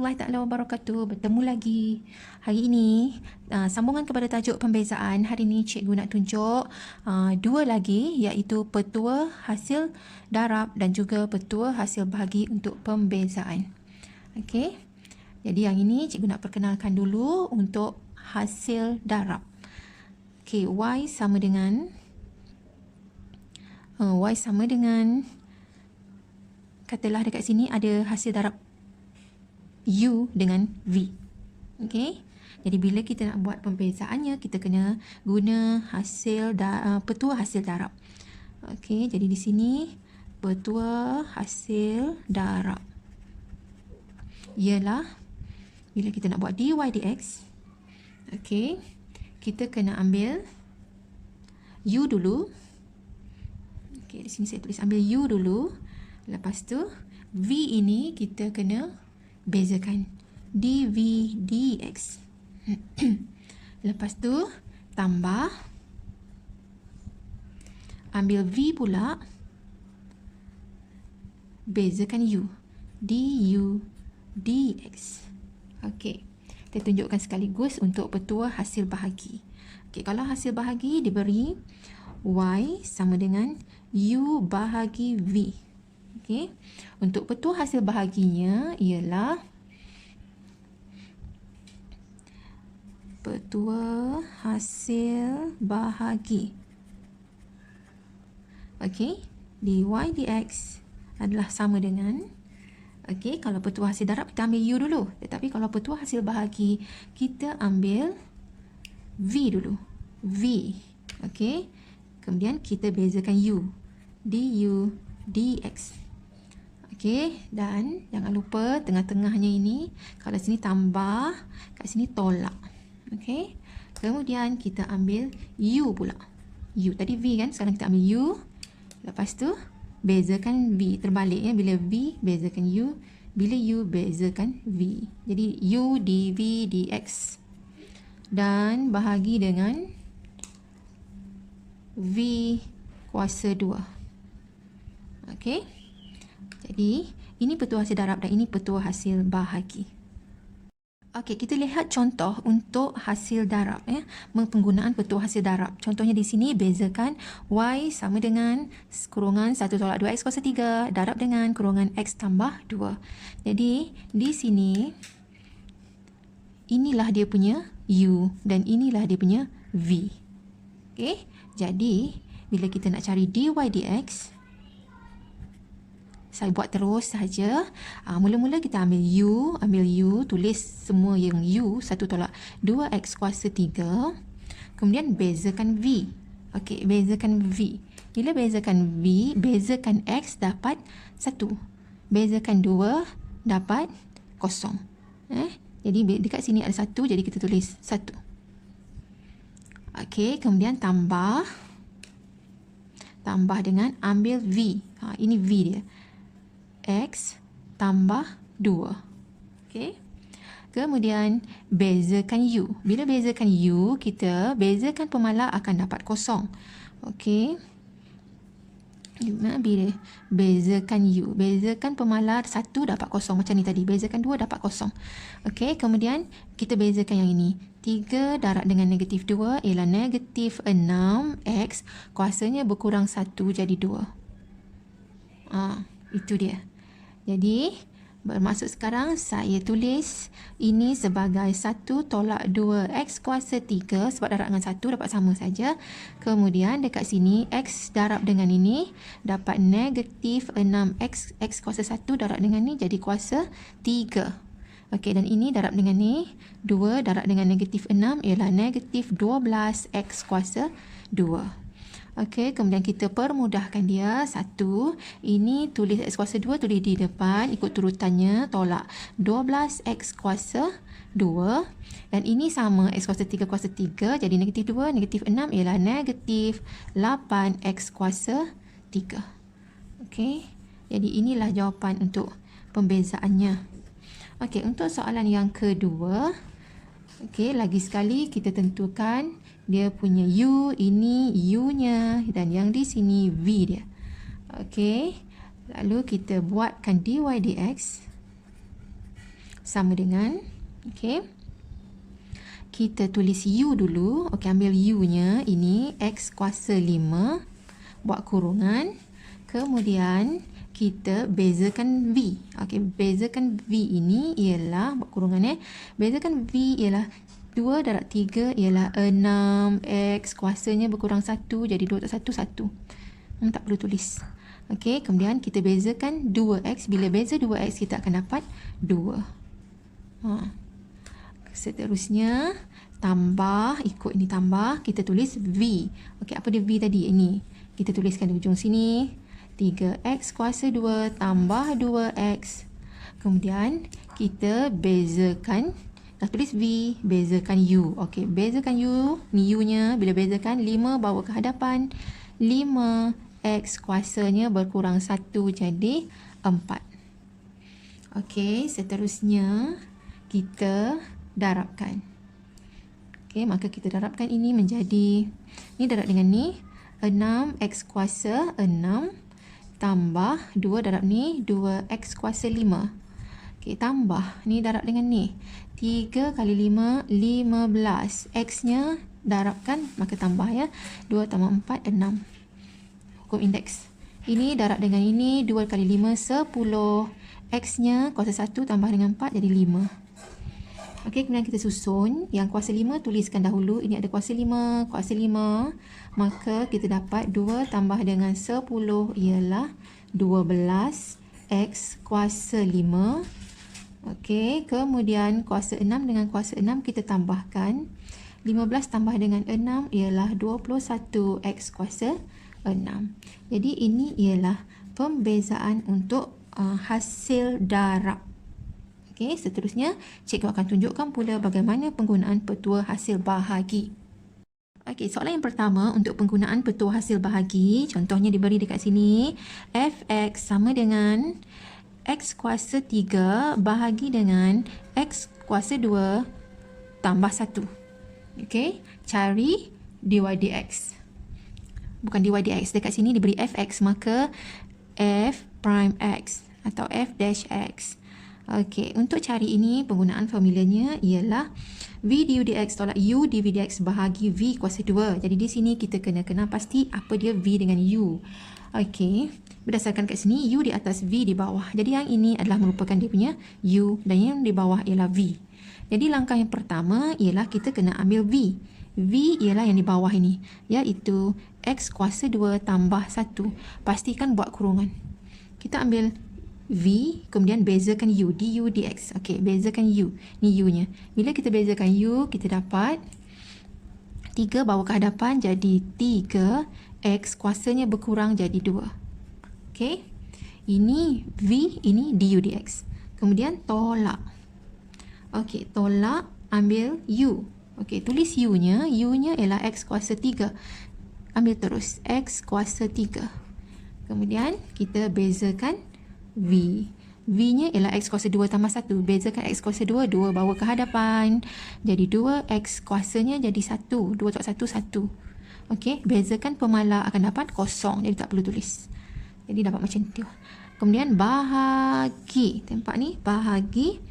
warahmatullahi taala wabarakatuh. Bertemu lagi. Hari ini sambungan kepada tajuk pembezaan. Hari ini cikgu nak tunjuk dua lagi, iaitu petua hasil darab dan juga petua hasil bahagi untuk pembezaan. Okey. Jadi yang ini cikgu nak perkenalkan dulu untuk hasil darab. Okey, Y sama dengan katalah dekat sini ada hasil darab U dengan V. Okey. Jadi bila kita nak buat pembezaannya, kita kena guna petua hasil darab. Okey, jadi di sini petua hasil darab ialah bila kita nak buat dy dx, okey, kita kena ambil U dulu. Okey, di sini saya tulis ambil U dulu. Lepas tu V ini kita kena bezakan dv dx. Lepas tu tambah, ambil V pula, bezakan U, du dx. Okey, kita tunjukkan sekaligus untuk petua hasil bahagi. Okey, kalau hasil bahagi diberi Y sama dengan U bahagi V. Okey, untuk petua hasil bahaginya ialah petua hasil bahagi. Okey, dy dx adalah sama dengan, okey, kalau petua hasil darab kita ambil U dulu. Tetapi kalau petua hasil bahagi kita ambil V dulu. V. Okey, kemudian kita bezakan U, du dx. Okey, dan jangan lupa tengah-tengahnya ini, kalau sini tambah, kat sini tolak. Okey, kemudian kita ambil U pula. U tadi V kan, sekarang kita ambil U. Lepas tu bezakan V, terbalik ya, bila V bezakan U, bila U bezakan V. Jadi U dv dx dan bahagi dengan V kuasa 2. Okey, jadi ini petua hasil darab dan ini petua hasil bahagi. Okey, kita lihat contoh untuk hasil darab ya, penggunaan petua hasil darab. Contohnya di sini bezakan Y sama dengan kurungan 1 tolak 2x kuasa 3 darab dengan kurungan x tambah 2. Jadi di sini inilah dia punya U dan inilah dia punya V. Okey, jadi bila kita nak cari dy dx, saya buat terus saja. Mula-mula kita ambil U, tulis semua yang U, 1 tolak 2x kuasa 3. Kemudian bezakan V. Okey, bezakan V. Bila bezakan V, bezakan X dapat 1. Bezakan 2 dapat 0. Jadi dekat sini ada 1, jadi kita tulis 1. Okey, kemudian tambah dengan ambil V. Ini V dia. X tambah 2. Okey. Kemudian bezakan U. Bila bezakan U, kita bezakan pemalar akan dapat 0. Okey. Bila bezakan U, bezakan pemalar 1 dapat 0 macam ni tadi. Bezakan 2 dapat 0. Okey, kemudian kita bezakan yang ini. 3 darab dengan negatif 2 ialah negatif 6x. Kuasanya berkurang 1 jadi 2. Itu dia. Jadi, bermaksud sekarang saya tulis ini sebagai 1 tolak 2x kuasa 3 sebab darab dengan 1 dapat sama saja. Kemudian dekat sini x darab dengan ini dapat negatif 6x, x kuasa 1 darab dengan ni jadi kuasa 3. Okey, dan ini darab dengan ni, 2 darab dengan negatif 6 ialah negatif 12x kuasa 2. Okey, kemudian kita permudahkan dia. 1, ini tulis x kuasa 2, tulis di depan ikut turutannya, tolak 12x kuasa 2. Dan ini sama, x kuasa 3 kuasa 3, jadi negatif 2, negatif 6 ialah negatif 8x kuasa 3. Okey, jadi inilah jawapan untuk pembezaannya. Okey, untuk soalan yang kedua, okey, lagi sekali kita tentukan dia punya U, ini U-nya, dan yang di sini V dia. Okey, lalu kita buatkan dy dx sama dengan, okey, kita tulis U dulu. Okey, ambil U-nya, ini X kuasa 5, buat kurungan. Kemudian, kita bezakan V. Okey, bezakan V ini ialah, buat kurungan bezakan V ialah 2 darab 3 ialah 6. X kuasanya berkurang 1, jadi 2 tak 1, 1. Tak perlu tulis. Okey, kemudian kita bezakan 2X. Bila beza 2X, kita akan dapat 2. Seterusnya, tambah, ikut ini tambah, kita tulis V. Okey, apa dia V tadi? Ini. Kita tuliskan di ujung sini. 3X kuasa 2 tambah 2X. Kemudian, kita bezakan, dah tulis V, bezakan U. Okey, bezakan U. Ni U-nya, bila bezakan, 5 bawa ke hadapan. 5X kuasanya berkurang 1, jadi 4. Okey, seterusnya, kita darabkan. Okey, maka kita darabkan ini menjadi, ni darab dengan ni, 6X kuasa 6 tambah 2 darab ni, 2X kuasa 5. Okey, tambah, ni darab dengan ni, 3 kali 5, 15. X-nya darabkan, maka tambah 2 tambah 4, 6. Hukum indeks. Ini darab dengan ini, 2 kali 5, 10. X-nya kuasa 1 tambah dengan 4, jadi 5. Okey, kemudian kita susun. Yang kuasa 5 tuliskan dahulu. Ini ada kuasa 5, kuasa 5. Maka kita dapat 2 tambah dengan 10 ialah 12. X kuasa 5. Okey, kemudian kuasa 6 dengan kuasa 6 kita tambahkan. 15 tambah dengan 6 ialah 21. X kuasa 6. Jadi ini ialah pembezaan untuk hasil darab. Okey, seterusnya cikgu akan tunjukkan pula bagaimana penggunaan petua hasil bahagi. Okey, soalan yang pertama untuk penggunaan petua hasil bahagi, contohnya diberi dekat sini, fx sama dengan x kuasa 3 bahagi dengan x kuasa 2 tambah 1. Okey, cari dy dx. Bukan dy dx, dekat sini diberi fx, maka f prime x atau f dash x. Okey, untuk cari ini penggunaan formulanya ialah V du dx tolak U dv dx bahagi V kuasa 2. Jadi di sini kita kena kenal pasti apa dia V dengan U. Okey, berdasarkan kat sini U di atas V di bawah. Jadi yang ini adalah merupakan dia punya U dan yang di bawah ialah V. Jadi langkah yang pertama ialah kita kena ambil V. V ialah yang di bawah ini, iaitu X kuasa 2 tambah 1. Pastikan buat kurungan. Kita ambil V, kemudian bezakan U, du dx. Okey, bezakan U. Ni U-nya. Bila kita bezakan U, kita dapat 3 bawa ke hadapan jadi 3. X kuasanya berkurang jadi 2. Okey. Ini V, ini du dx. Kemudian tolak. Okey, tolak, ambil U. Okey, tulis U-nya. U-nya ialah X kuasa 3. Ambil terus. X kuasa 3. Kemudian, kita bezakan V. V-nya ialah X kuasa 2 tambah 1. Bezakan X kuasa 2, 2 bawa ke hadapan. Jadi 2, X kuasanya jadi 1. 2 tak 1, 1. Okey, bezakan pemalar akan dapat kosong. Jadi tak perlu tulis. Jadi dapat macam tu. Kemudian bahagi. Tempat ni, bahagi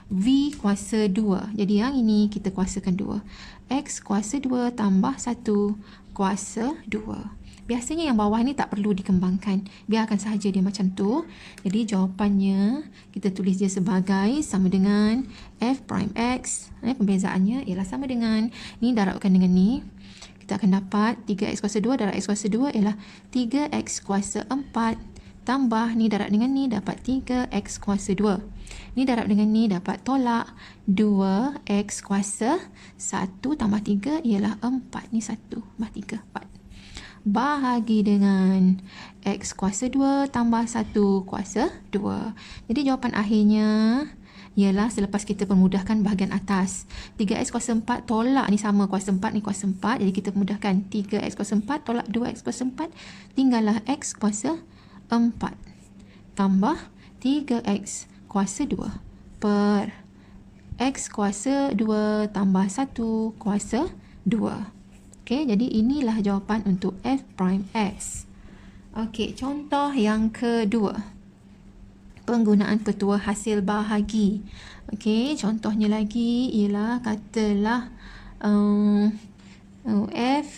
V kuasa 2. Jadi yang ini kita kuasakan 2. X kuasa 2 tambah 1 kuasa 2. Biasanya yang bawah ni tak perlu dikembangkan. Biarkan sahaja dia macam tu. Jadi jawapannya kita tulis dia sebagai sama dengan f prime x. Pembezaannya ialah sama dengan ni darabkan dengan ni. Kita akan dapat 3x kuasa 2 darab x kuasa 2 ialah 3x kuasa 4 tambah ni darab dengan ni dapat 3x kuasa 2. Ni darab dengan ni dapat tolak 2x kuasa 1 tambah 3 ialah 4. Ni 1 tambah 3, 4. Bahagi dengan X kuasa 2 tambah 1 kuasa 2. Jadi jawapan akhirnya ialah selepas kita permudahkan bahagian atas. 3X kuasa 4 tolak ni sama kuasa 4, ni kuasa 4. Jadi kita permudahkan 3X kuasa 4 tolak 2X kuasa 4. Tinggallah X kuasa 4. Tambah 3X kuasa 2 per X kuasa 2 tambah 1 kuasa 2. Okey, jadi inilah jawapan untuk f prime x. Okey, contoh yang kedua. penggunaan petua hasil bahagi. Okey, contohnya lagi ialah katalah f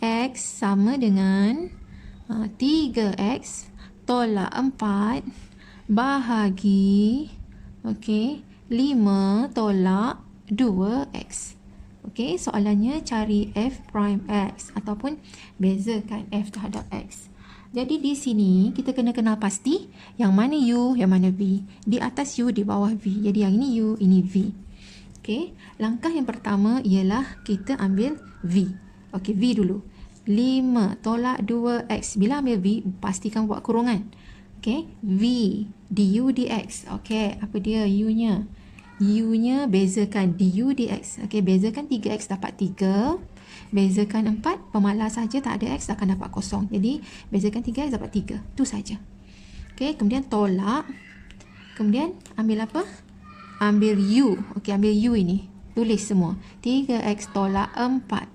x sama dengan 3x tolak 4 bahagi 5 tolak 2x. Okey, soalannya cari f prime x ataupun bezakan f terhadap x. Jadi di sini kita kena kenal pasti yang mana u, yang mana v. Di atas u, di bawah v. Jadi yang ini u, ini v. Okey, langkah yang pertama ialah kita ambil v. Okey, v dulu. 5 tolak 2x. Bila ambil v, pastikan buat kurungan. Okey, v du dx. Okey, apa dia u-nya? U-nya bezakan du dx. Okey, bezakan 3x dapat 3. Bezakan 4, pemalas saja, tak ada x akan dapat kosong. Jadi, bezakan 3x dapat 3. Itu saja. Okey, kemudian tolak. Kemudian, ambil apa? Ambil u. Okey, ambil u ini. Tulis semua. 3x tolak 4.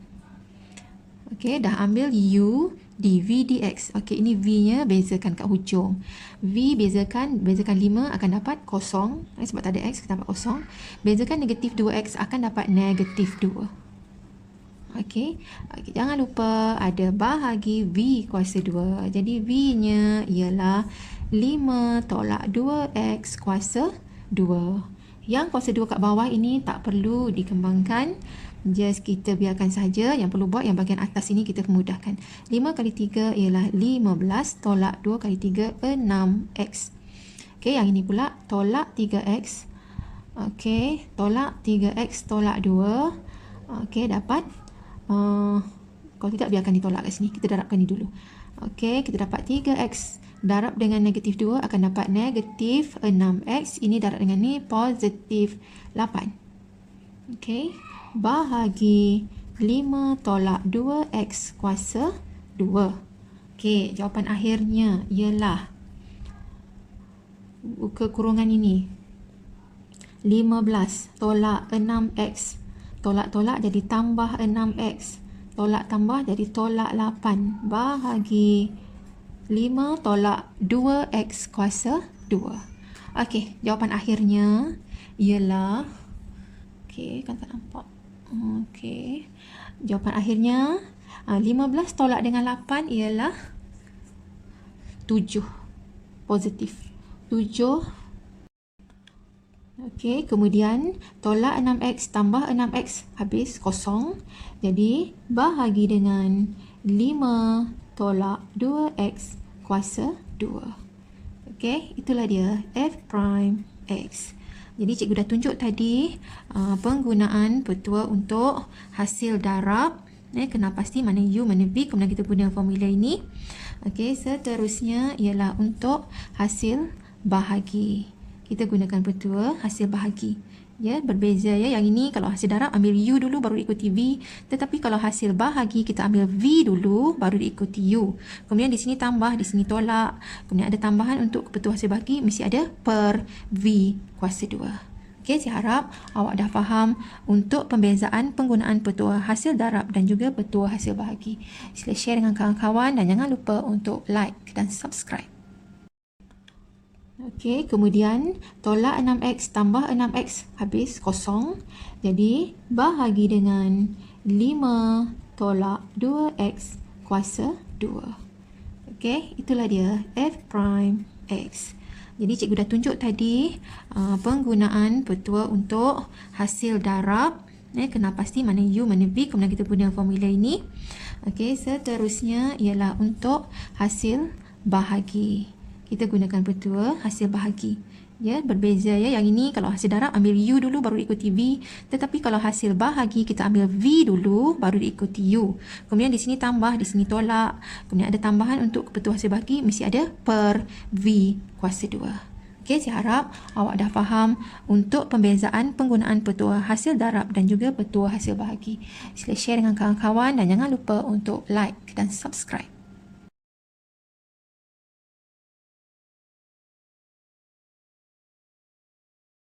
Okey, dah ambil u dv dx. Okey, ini v-nya bezakan kat hujung. V bezakan 5 akan dapat kosong. Sebab tak ada x, kita dapat kosong. Bezakan negatif 2x akan dapat negatif 2. Okey, jangan lupa ada bahagi v kuasa 2. Jadi v-nya ialah 5 tolak 2x kuasa 2. Yang kuasa 2 kat bawah ini tak perlu dikembangkan. Just kita biarkan saja. Yang perlu buat yang bahagian atas ini kita mudahkan. 5 kali 3 ialah 15 tolak 2 kali 3, 6x. Okey, yang ini pula tolak 3x. Okey, tolak 3x tolak 2. Okey, dapat kalau tidak biarkan ditolak kat sini. Kita darabkan ni dulu. Okey, kita dapat 3x darab dengan negatif 2 akan dapat negatif 6x. Ini darab dengan ni positif 8. Okey, bahagi 5 tolak 2x kuasa 2. Okey, jawapan akhirnya ialah kekurungan ini 15 tolak 6x. Tolak-tolak jadi tambah 6x. Tolak tambah jadi tolak 8. Bahagi 5 tolak 2x kuasa 2. Okey, jawapan akhirnya ialah... Okey, kan tak nampak. Okey, jawapan akhirnya 15 tolak dengan 8 ialah 7. Positif 7. Okey, kemudian tolak 6x tambah 6x habis kosong. Jadi bahagi dengan 5 tolak 2x kuasa 2. Okey, itulah dia f prime x. Jadi cikgu dah tunjuk tadi penggunaan petua untuk hasil darab. Kena pasti mana u, mana v, kemudian kita guna formula ini. Okey, seterusnya ialah untuk hasil bahagi. Kita gunakan petua hasil bahagi. Ya, berbeza ya. Yang ini kalau hasil darab ambil u dulu baru diikuti v. Tetapi kalau hasil bahagi kita ambil v dulu baru diikuti u. Kemudian di sini tambah, di sini tolak. Kemudian ada tambahan untuk petua hasil bahagi mesti ada per v kuasa 2. Okey, saya harap awak dah faham untuk pembezaan penggunaan petua hasil darab dan juga petua hasil bahagi. Sila share dengan kawan-kawan dan jangan lupa untuk like dan subscribe. Okey, kemudian tolak 6x tambah 6x habis kosong. Jadi bahagi dengan 5 tolak 2x kuasa 2. Okey, itulah dia f prime x. Jadi cikgu dah tunjuk tadi penggunaan petua untuk hasil darab. Kena pasti mana u, mana v, kemudian kita guna formula ini. Okey, seterusnya ialah untuk hasil bahagi. Kita gunakan petua hasil bahagi. Ya, berbeza ya. Yang ini kalau hasil darab ambil u dulu baru diikuti v. Tetapi kalau hasil bahagi kita ambil v dulu baru diikuti u. Kemudian di sini tambah, di sini tolak. Kemudian ada tambahan untuk petua hasil bahagi mesti ada per v kuasa 2. Okey, saya harap awak dah faham untuk pembezaan penggunaan petua hasil darab dan juga petua hasil bahagi. Sila share dengan kawan-kawan dan jangan lupa untuk like dan subscribe.